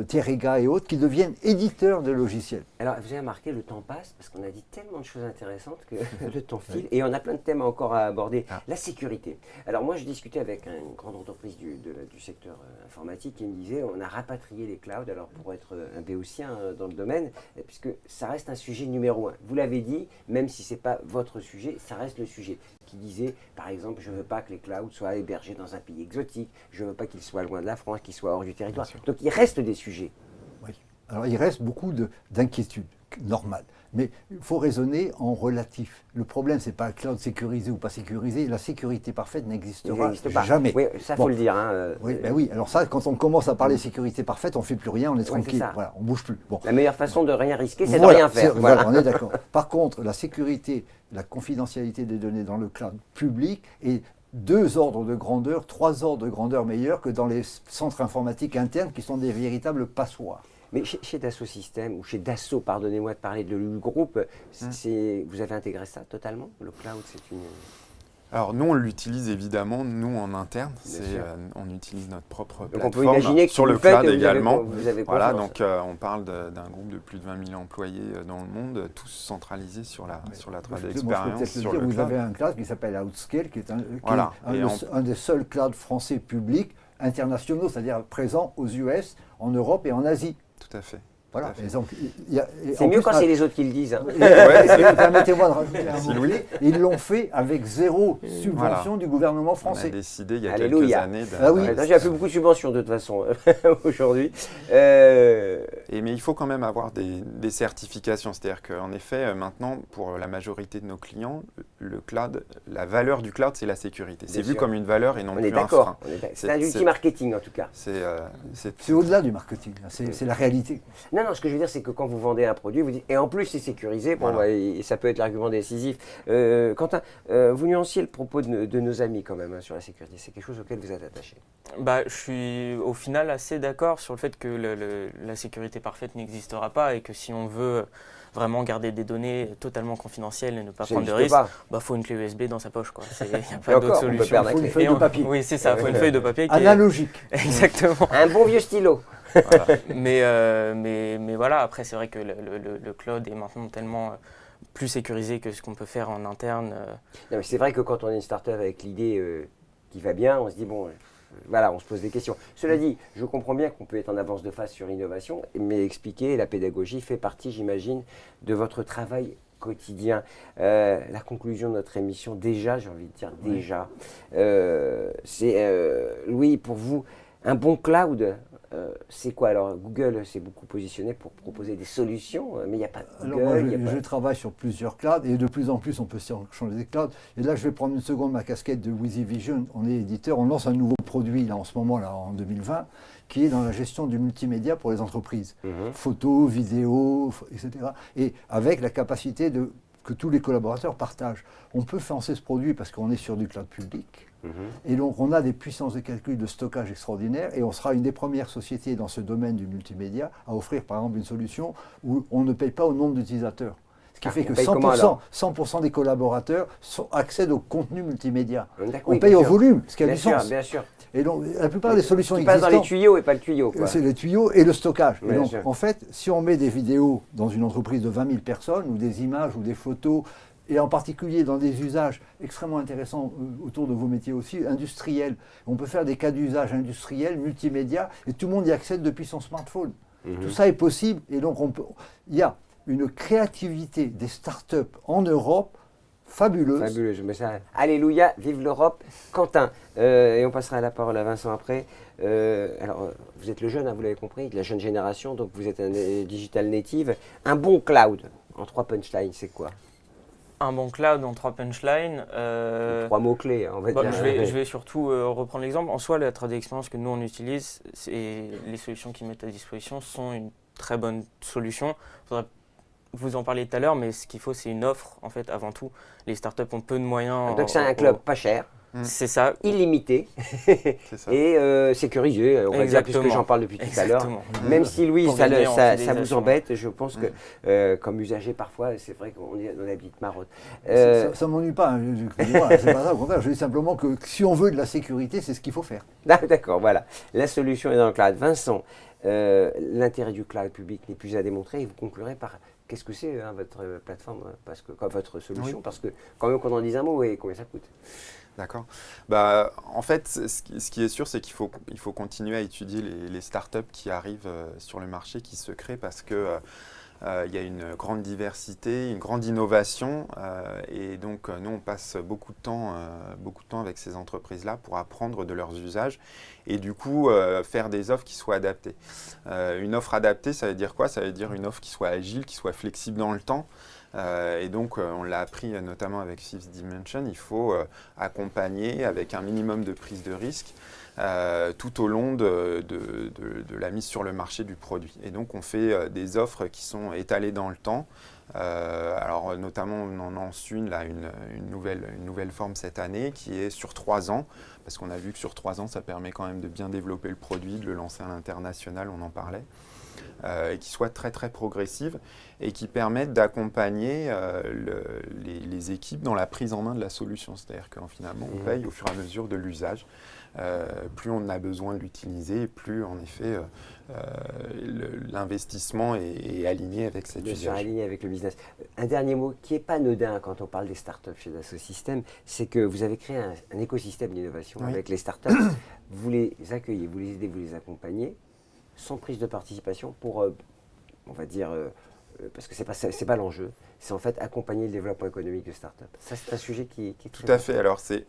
Terrega et autres, qui deviennent éditeurs de logiciels. Alors, vous avez remarqué, le temps passe, parce qu'on a dit tellement de choses intéressantes que le temps file, et on a plein de thèmes encore à aborder. La sécurité. Alors moi, je discutais avec une grande entreprise du secteur informatique qui me disait, on a rapatrié les clouds, alors pour être un béotien dans le domaine, puisque ça reste un sujet numéro 1. Vous l'avez dit, même si ce n'est pas votre sujet, ça reste le sujet. Qui disait, par exemple, je ne veux pas que les clouds soient hébergés dans un pays exotique, je ne veux pas qu'ils soient loin de la France, qu'ils soient hors du territoire. Donc il reste des sujets. Oui. Alors il reste beaucoup d'inquiétudes normales. Mais il faut raisonner en relatif. Le problème, ce n'est pas le cloud sécurisé ou pas sécurisé. La sécurité parfaite n'existera jamais. Oui, ça, il faut le dire. Hein. Oui, alors ça, quand on commence à parler sécurité parfaite, on ne fait plus rien, on est tranquille. Voilà, on ne bouge plus. Bon. La meilleure façon de rien risquer, c'est de rien faire. Voilà, on est d'accord. Par contre, la sécurité, la confidentialité des données dans le cloud public est 2 ordres de grandeur, 3 ordres de grandeur meilleurs que dans les centres informatiques internes qui sont des véritables passoires. Mais chez Dassault Systèmes, ou chez Dassault, pardonnez-moi de parler de le groupe, vous avez intégré ça totalement? Le cloud, c'est une... Alors nous, on l'utilise évidemment, nous en interne, on utilise notre propre donc plateforme on peut imaginer que sur le cloud également. Vous avez voilà, donc on parle d'un groupe de plus de 20 000 employés dans le monde, tous centralisés sur la 3D Experience, sur le cloud. Vous avez un cloud qui s'appelle Outscale, qui est un des seuls clouds français publics internationaux, c'est-à-dire présents aux US, en Europe et en Asie. Tout à fait. Voilà. C'est mieux quand c'est les autres qui le disent. Hein. Permettez-moi de rajouter un mot. Ils l'ont fait avec 0 subvention du gouvernement français. On a décidé il y a quelques années. J'ai fait beaucoup de subventions de toute façon aujourd'hui. Mais il faut quand même avoir des certifications. C'est-à-dire qu'en effet, maintenant, pour la majorité de nos clients, le cloud, la valeur du cloud, c'est la sécurité. C'est vu comme une valeur et non plus un frein. C'est un outil marketing en tout cas. C'est au-delà du marketing. C'est la réalité. Non, ce que je veux dire, c'est que quand vous vendez un produit, vous dites, et en plus c'est sécurisé, et ça peut être l'argument décisif. Quentin, vous nuanciez le propos de nos amis quand même sur la sécurité. C'est quelque chose auquel vous êtes attaché. Je suis au final assez d'accord sur le fait que la sécurité parfaite n'existera pas et que si on veut vraiment garder des données totalement confidentielles et ne pas prendre de risques, faut une clé USB dans sa poche. Il n'y a pas d'autre solution. Il faut une feuille de papier. Oui, c'est ça, il faut une feuille de papier. Analogique. Exactement. Un bon vieux stylo. Voilà. mais voilà, après c'est vrai que le cloud est maintenant tellement plus sécurisé que ce qu'on peut faire en interne. Non, mais c'est vrai que quand on est une start-up avec l'idée qui va bien, on se dit voilà, on se pose des questions. Cela dit, je comprends bien qu'on peut être en avance de phase sur l'innovation, mais expliquer, la pédagogie fait partie, j'imagine, de votre travail quotidien. La conclusion de notre émission, déjà, j'ai envie de dire déjà, c'est, Louis, pour vous, un bon cloud, c'est quoi? Alors Google s'est beaucoup positionné pour proposer des solutions, mais il n'y a pas de Google. Alors moi, je travaille sur plusieurs clouds et de plus en plus on peut changer des clouds. Et là je vais prendre une seconde ma casquette de Wheezy Vision. On est éditeur, on lance un nouveau produit là, en ce moment, là, en 2020, qui est dans la gestion du multimédia pour les entreprises. Photos, vidéos, etc. Et avec la capacité que tous les collaborateurs partagent. On peut financer ce produit parce qu'on est sur du cloud public. Et donc on a des puissances de calcul de stockage extraordinaires et on sera une des premières sociétés dans ce domaine du multimédia à offrir par exemple une solution où on ne paye pas au nombre d'utilisateurs. Ce qui fait que 100% des collaborateurs accèdent au contenu multimédia. On paye au volume, ce qui a du sens. Bien sûr. Et donc la plupart des solutions existantes... passe dans les tuyaux et pas le tuyau. C'est les tuyaux et le stockage. Et donc en fait, si on met des vidéos dans une entreprise de 20 000 personnes ou des images ou des photos et en particulier dans des usages extrêmement intéressants autour de vos métiers aussi, industriels. On peut faire des cas d'usage industriels, multimédia, et tout le monde y accède depuis son smartphone. Tout ça est possible, et donc il y a une créativité des startups en Europe fabuleuse. Fabuleuse, mais ça, alléluia, vive l'Europe. Quentin, et on passera la parole à Vincent après. Alors, vous êtes le jeune, hein, vous l'avez compris, de la jeune génération, donc vous êtes un digital native. Un bon cloud, en 3 punchlines, c'est quoi? Un bon cloud en 3 punchlines. 3 mots-clés, on va dire. Je vais surtout reprendre l'exemple. En soi, la trade expérience que nous on utilise et les solutions qu'ils mettent à disposition sont une très bonne solution. Vous en parliez tout à l'heure, mais ce qu'il faut, c'est une offre, en fait, avant tout. Les startups ont peu de moyens. Donc c'est un club pas cher, c'est ça. illimité C'est ça. et sécurisé, on va dire, puisque j'en parle depuis tout à l'heure. Même si Louis, Pour ça gagner en vous fidélisation. embête, je pense que comme usager parfois, c'est vrai qu'on a des petites marottes. Ça ne m'ennuie pas, hein, c'est pas ça, au contraire, je dis simplement que si on veut de la sécurité, c'est ce qu'il faut faire. D'accord, voilà. La solution est dans le cloud. Vincent, l'intérêt du cloud public n'est plus à démontrer et vous conclurez par qu'est-ce que c'est votre plateforme, parce que, votre solution, parce que quand même qu'on en dise un mot et combien ça coûte. D'accord. Bah, en fait, ce qui est sûr, c'est qu'il faut continuer à étudier les startups qui arrivent sur le marché, qui se créent, parce que il y a une grande diversité, une grande innovation, et donc nous on passe beaucoup de temps avec ces entreprises-là pour apprendre de leurs usages et du coup faire des offres qui soient adaptées. Une offre adaptée, ça veut dire quoi? Ça veut dire une offre qui soit agile, qui soit flexible dans le temps. Et donc, on l'a appris notamment avec Fifth Dimension, il faut accompagner avec un minimum de prise de risque tout au long de la mise sur le marché du produit. Et donc, on fait des offres qui sont étalées dans le temps. Alors, notamment, on en lance une nouvelle forme cette année qui est sur 3 ans, parce qu'on a vu que sur 3 ans, ça permet quand même de bien développer le produit, de le lancer à l'international, on en parlait. Et qui soit très très progressive et qui permettent d'accompagner les équipes dans la prise en main de la solution. C'est-à-dire que finalement on paye au fur et à mesure de l'usage. Plus on a besoin de l'utiliser, plus en effet l'investissement est aligné avec cet Bien sûr, usage. aligné avec le business. Un dernier mot qui n'est pas anodin quand on parle des startups chez Dassault Systèmes, c'est que vous avez créé un écosystème d'innovation avec les startups. Vous les accueillez, vous les aidez, vous les accompagnez, sans prise de participation pour, on va dire, parce que c'est pas l'enjeu, c'est en fait accompagner le développement économique de start-up. Ça, c'est un sujet qui est Tout à fait. Alors, c'est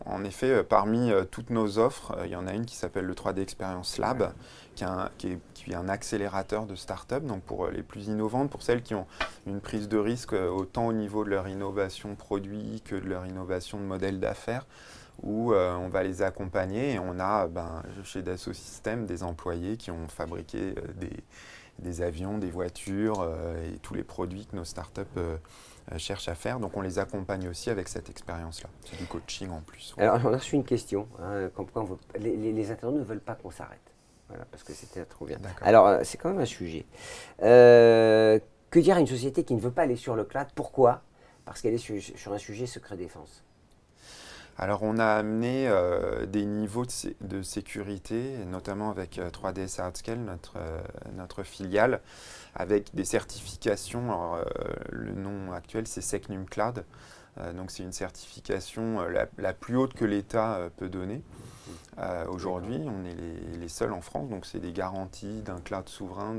en effet, parmi toutes nos offres, il y en a une qui s'appelle le 3D Experience Lab, qui est un accélérateur de start-up, donc pour les plus innovantes, pour celles qui ont une prise de risque autant au niveau de leur innovation produit que de leur innovation de modèle d'affaires, où on va les accompagner et on a chez Dassault Systèmes des employés qui ont fabriqué des avions, des voitures et tous les produits que nos startups cherchent à faire. Donc on les accompagne aussi avec cette expérience-là. C'est du coaching en plus. Alors on a reçu une question, comme quoi les internautes ne veulent pas qu'on s'arrête. Voilà, parce que c'était trop bien. Alors c'est quand même un sujet. Que dire à une société qui ne veut pas aller sur le cloud? Pourquoi? Parce qu'elle est sur un sujet secret défense. Alors on a amené des niveaux de sécurité, notamment avec 3DS Hardscale, notre filiale, avec des certifications. Alors, le nom actuel c'est Secnum Cloud, donc c'est une certification la plus haute que l'État peut donner. Aujourd'hui, on est les seuls en France, donc c'est des garanties d'un cloud souverain,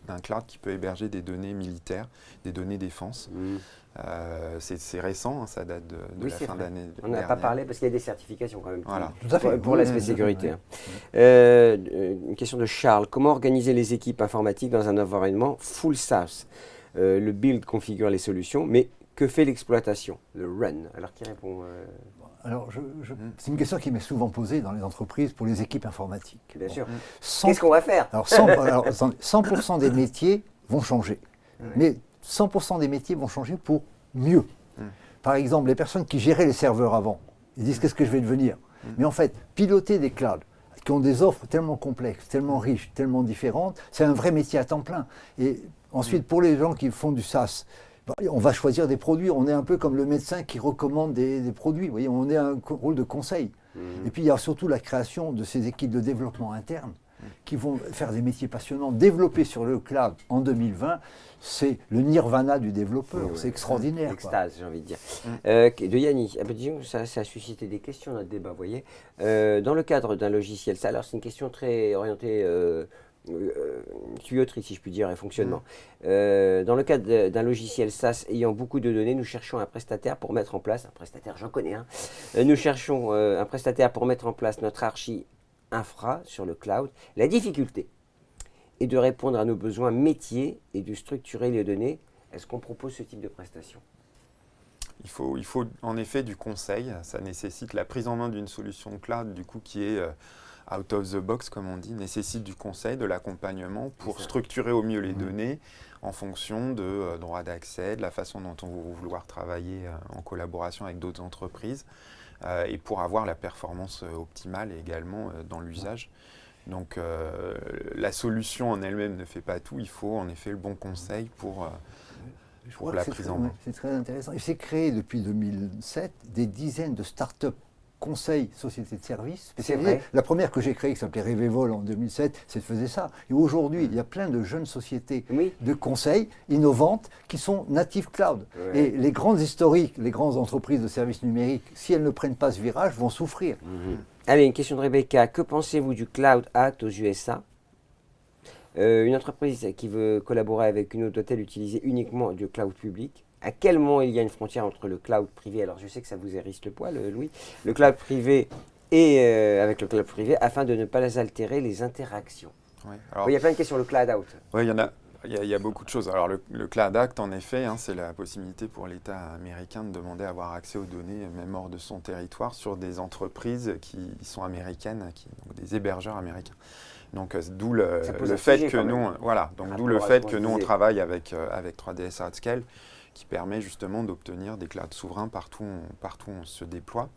d'un cloud qui peut héberger des données militaires, des données défense. C'est récent, hein, ça date de la fin d'année. On n'a pas parlé parce qu'il y a des certifications quand même Tout à fait. pour l'aspect sécurité. Une question de Charles. Comment organiser les équipes informatiques dans un environnement full SaaS? Le build configure les solutions, mais que fait l'exploitation, le run? Alors qui répond? Alors, c'est une question qui m'est souvent posée dans les entreprises pour les équipes informatiques. Bien sûr. Qu'est-ce qu'on va faire? Alors, 100% des métiers vont changer. Mais 100% des métiers vont changer pour mieux. Par exemple, les personnes qui géraient les serveurs avant, ils disent qu'est-ce que je vais devenir? Mais en fait, piloter des clouds qui ont des offres tellement complexes, tellement riches, tellement différentes, c'est un vrai métier à temps plein. Et ensuite, pour les gens qui font du SaaS, on va choisir des produits. On est un peu comme le médecin qui recommande des produits. Vous voyez, on est un rôle de conseil. Et puis, il y a surtout la création de ces équipes de développement interne qui vont faire des métiers passionnants, développés sur le cloud en 2020, c'est le nirvana du développeur. C'est extraordinaire. Extase, j'ai envie de dire. De Yanni, disons, ça a suscité des questions dans le débat, vous voyez. Dans le cadre d'un logiciel, ça, alors c'est une question très orientée tuyauterie, si je puis dire, et fonctionnement. Dans le cadre d'un logiciel SaaS ayant beaucoup de données, nous cherchons un prestataire pour mettre en place, un prestataire, j'en connais un, nous cherchons un prestataire pour mettre en place notre archi infra sur le cloud. La difficulté est de répondre à nos besoins métiers et de structurer les données. Est-ce qu'on propose ce type de prestation ? Il faut en effet du conseil. Ça nécessite la prise en main d'une solution cloud, du coup, qui est out of the box, comme on dit, nécessite du conseil, de l'accompagnement pour structurer au mieux les données en fonction de droits d'accès, de la façon dont on va vouloir travailler en collaboration avec d'autres entreprises et pour avoir la performance optimale également dans l'usage. Donc la solution en elle-même ne fait pas tout, il faut en effet le bon conseil pour la prise en main. C'est très intéressant. Il s'est créé depuis 2007 des dizaines de start-up conseils, sociétés de services spécialisées. La première que j'ai créée, qui s'appelait Revevol en 2007, faisait ça. Et aujourd'hui, il y a plein de jeunes sociétés de conseils innovantes qui sont natives cloud. Et les grandes historiques, les grandes entreprises de services numériques, si elles ne prennent pas ce virage, vont souffrir. Allez, une question de Rebecca. Que pensez-vous du Cloud Act aux USA ? Une entreprise qui veut collaborer avec une autre doit-elle utiliser uniquement du cloud public ? À quel moment il y a une frontière entre le cloud privé ? Alors je sais que ça vous hérisse le poil, Louis. Le cloud privé et avec le cloud privé afin de ne pas les altérer les interactions. Il y a plein de questions sur le Cloud Out. Oui, il y a beaucoup de choses. Alors le Cloud Act, en effet, c'est la possibilité pour l'État américain de demander à avoir accès aux données, même hors de son territoire, sur des entreprises qui sont américaines, donc des hébergeurs américains. Donc d'où le fait que nous, on travaille avec 3DS ArtScale, qui permet justement d'obtenir des clouds souverains partout où on se déploie.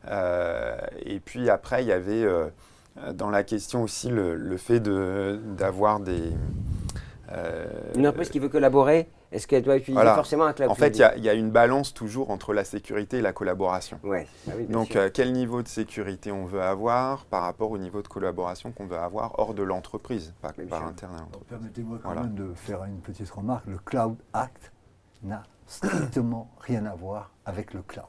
Et puis après, il y avait dans la question aussi le fait d'avoir des... une entreprise qui veut collaborer, est-ce qu'elle doit utiliser forcément un cloud En fait, il y a une balance toujours entre la sécurité et la collaboration. Donc, quel niveau de sécurité on veut avoir par rapport au niveau de collaboration qu'on veut avoir hors de l'entreprise, pas interne à l'entreprise. Permettez-moi quand même de faire une petite remarque. Le Cloud Act n'a strictement rien à voir avec le cloud.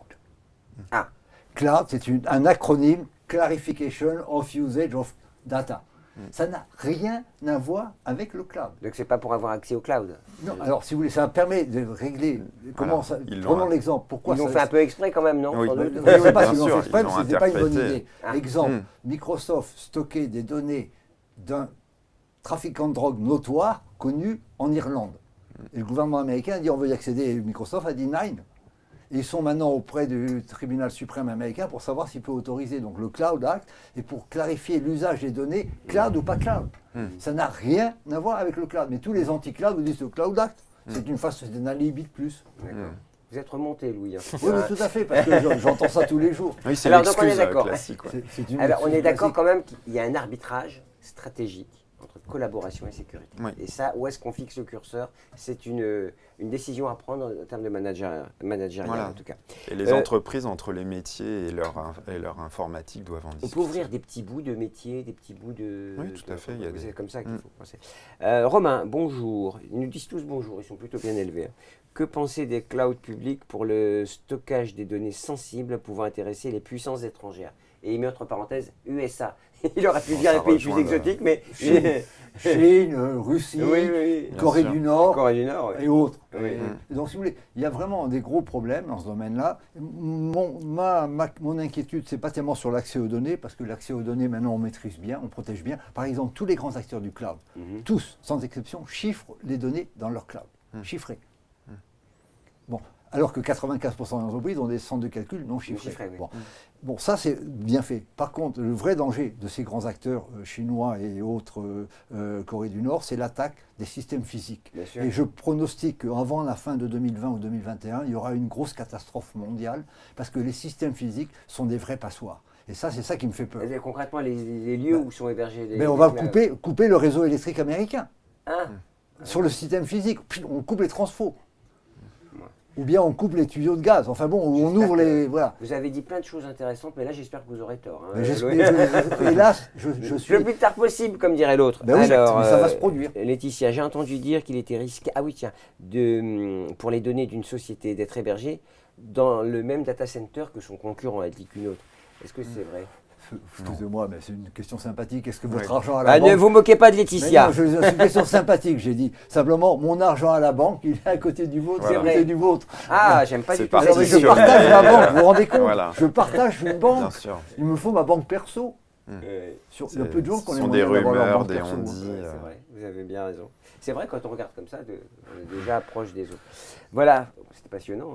Cloud, c'est un acronyme, Clarification of Usage of Data. Ça n'a rien à voir avec le cloud. Donc c'est pas pour avoir accès au cloud. Non, alors si vous voulez, ça permet de régler. Prenons l'exemple. Pourquoi ils l'ont fait un peu exprès quand même, non? Je ne sais pas s'ils l'ont fait exprès, mais ce n'était pas une bonne idée. Exemple, Microsoft stockait des données d'un trafiquant de drogue notoire connu en Irlande. Et le gouvernement américain a dit on veut y accéder. Et Microsoft a dit nine. Et ils sont maintenant auprès du tribunal suprême américain pour savoir s'il peut autoriser. Donc le Cloud Act est pour clarifier l'usage des données, cloud ou pas cloud. Ça n'a rien à voir avec le cloud. Mais tous les anti-cloud vous disent le Cloud Act, c'est un alibi de plus. Vous êtes remonté, Louis. Oui, tout à fait, parce que j'entends ça tous les jours. Oui, c'est l'excuse classique. Alors on est d'accord quand même qu'il y a un arbitrage stratégique entre collaboration et sécurité. Et ça, où est-ce qu'on fixe le curseur? C'est une décision à prendre en termes de managérial en tout cas. Et les entreprises, entre les métiers et leur informatique, doivent en discuter. On peut ouvrir des petits bouts de métiers, des petits bouts de... Oui, tout à fait. C'est comme ça qu'il faut penser. Romain, bonjour. Ils nous disent tous bonjour, ils sont plutôt bien élevés. Que penser des clouds publics pour le stockage des données sensibles pouvant intéresser les puissances étrangères? Et il met entre parenthèses USA. Il aurait pu dire les pays plus exotiques, mais... Chine, Russie, Corée du Nord et autres. Donc, si vous voulez, il y a vraiment des gros problèmes dans ce domaine-là. Mon inquiétude, ce n'est pas tellement sur l'accès aux données, parce que l'accès aux données, maintenant, on maîtrise bien, on protège bien. Par exemple, tous les grands acteurs du cloud, tous, sans exception, chiffrent les données dans leur cloud. Chiffrées. Bon, alors que 95% des entreprises ont des centres de calcul non chiffrés. Bon, ça c'est bien fait. Par contre, le vrai danger de ces grands acteurs chinois et autres Corée du Nord, c'est l'attaque des systèmes physiques. Et je pronostique qu'avant la fin de 2020 ou 2021, il y aura une grosse catastrophe mondiale parce que les systèmes physiques sont des vrais passoires. Et ça, c'est ça qui me fait peur. Et concrètement, les lieux où sont hébergés les... Mais on va couper le réseau électrique américain sur le système physique. Puis on coupe les transfos. ou bien on coupe les tuyaux de gaz. Enfin bon, ou on ouvre les... Voilà. Vous avez dit plein de choses intéressantes, mais là j'espère que vous aurez tort. Hein. Mais hélas, je suis... Le plus tard possible, comme dirait l'autre. Ben oui, Alors, mais ça va se produire. Laetitia, j'ai entendu dire qu'il était risqué, ah oui tiens, pour les données d'une société d'être hébergé dans le même data center que son concurrent, a dit qu'une autre. Est-ce que c'est vrai? Excusez-moi, mais c'est une question sympathique. Est-ce que votre Ouais. argent à la banque... Ne vous moquez pas de Mais Laetitia. non, c'est une question sympathique, j'ai dit. Simplement, mon argent à la banque, il est à côté du vôtre, Voilà. c'est à côté du vôtre. Ah, j'aime pas C'est du tout. parti. Alors, mais je sur- partage ma banque, vous vous rendez compte? Voilà. Je partage une Bien banque. sûr. Il me faut ma banque perso. Ouais. Il y a peu de gens qui ont Ce les sont des moyens d'avoir leur rumeurs, banque des perso. on-dit. Ouais, c'est vrai, vous avez bien raison. C'est vrai, quand on regarde comme ça, on est déjà proche des autres. Voilà, c'était passionnant.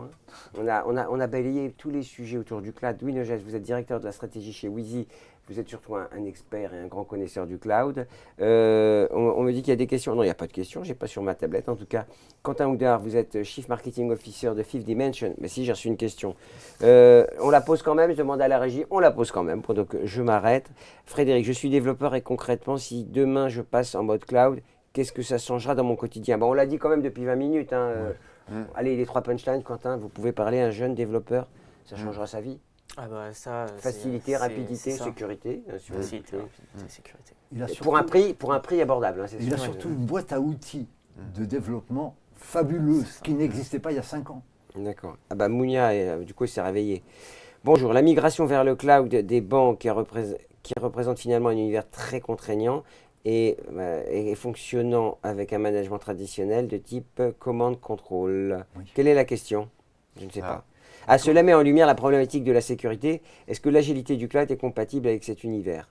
Hein. On a balayé tous les sujets autour du cloud. Louis Nogès, vous êtes directeur de la stratégie chez Wheezy. Vous êtes surtout un expert et un grand connaisseur du cloud. On me dit qu'il y a des questions. Non, il n'y a pas de questions, je n'ai pas sur ma tablette. En tout cas, Quentin Houdard, vous êtes Chief Marketing Officer de Fifth Dimension. Mais si, j'ai reçu une question. On la pose quand même, je demande à la régie. On la pose quand même, donc je m'arrête. Frédéric, je suis développeur et concrètement, si demain je passe en mode cloud, qu'est-ce que ça changera dans mon quotidien? Bon, on l'a dit quand même depuis 20 minutes. Hein. Allez, les 3 punchlines, Quentin, vous pouvez parler à un jeune développeur, ça changera sa vie. Ah bah ça, Facilité, rapidité, sécurité. Facilité, rapidité, sécurité. Il a Et surtout, pour un prix abordable, hein, c'est il sûr. a surtout une boîte à outils de développement fabuleuse qui n'existait pas il y a 5 ans. D'accord. Ah bah Mounia, du coup, il s'est réveillé. Bonjour, la migration vers le cloud des banques qui représente finalement un univers très contraignant et fonctionnant avec un management traditionnel de type command-control. Oui. Quelle est la question? Je ne sais Ah. pas. Ah, cela met en lumière la problématique de la sécurité. Est-ce que l'agilité du cloud est compatible avec cet univers?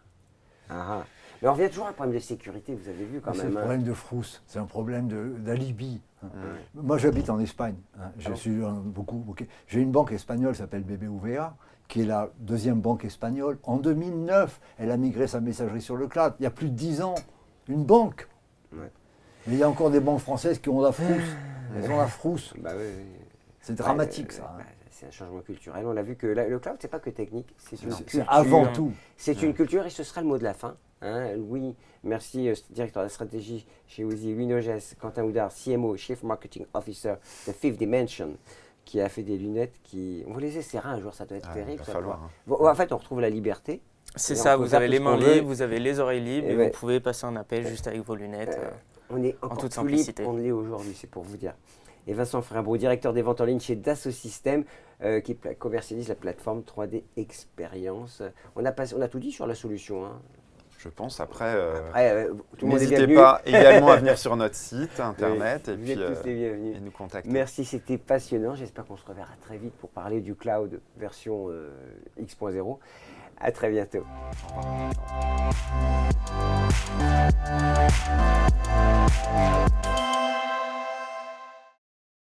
Ah. Mais on revient toujours à un problème de sécurité, vous avez vu quand C'est même. un Hein. problème de frousse, c'est un problème d'alibi. Moi, j'habite en Espagne. Je suis beaucoup. J'ai une banque espagnole qui s'appelle BBVA, qui est la deuxième banque espagnole. En 2009, elle a migré sa messagerie sur le cloud. Il y a plus de 10 ans, une banque. Ouais. Mais il y a encore des banques françaises qui ont la frousse. Elles ont la frousse. Bah oui, oui. C'est dramatique, Ouais, ça. bah, c'est un changement culturel. On a vu que le cloud, c'est pas que technique, c'est une C'est culture. avant tout. C'est une culture et ce sera le mot de la fin. Hein. Louis, merci, directeur de la stratégie chez Wheezy. Louis Nogès, Quentin Houdard, CMO, Chief Marketing Officer de Fifth Dimension, qui a fait des lunettes qui... On vous les essaiera un jour, ça doit être terrible. Il va ça, falloir. quoi. Bon, en fait, on retrouve la liberté. C'est Et ça, on peut vous faire avez tout les ce mains qu'on veut. libres, vous avez les oreilles libres Et et ouais. vous pouvez passer un appel juste avec vos lunettes. On est encore toute plus libre simplicité. qu'on ne l'est aujourd'hui, c'est pour vous dire. Et Vincent Frimbault, directeur des ventes en ligne chez Dassault Systèmes, qui commercialise la plateforme 3D Experience. On a tout dit sur la solution. Hein. Je pense. Après, Après, tout le monde est n'hésitez bienvenu. pas également à venir sur notre site internet Oui, et vous puis êtes tous les bienvenus. et nous contacter. Merci, c'était passionnant. J'espère qu'on se reverra très vite pour parler du cloud version X.0. À très bientôt. Au revoir.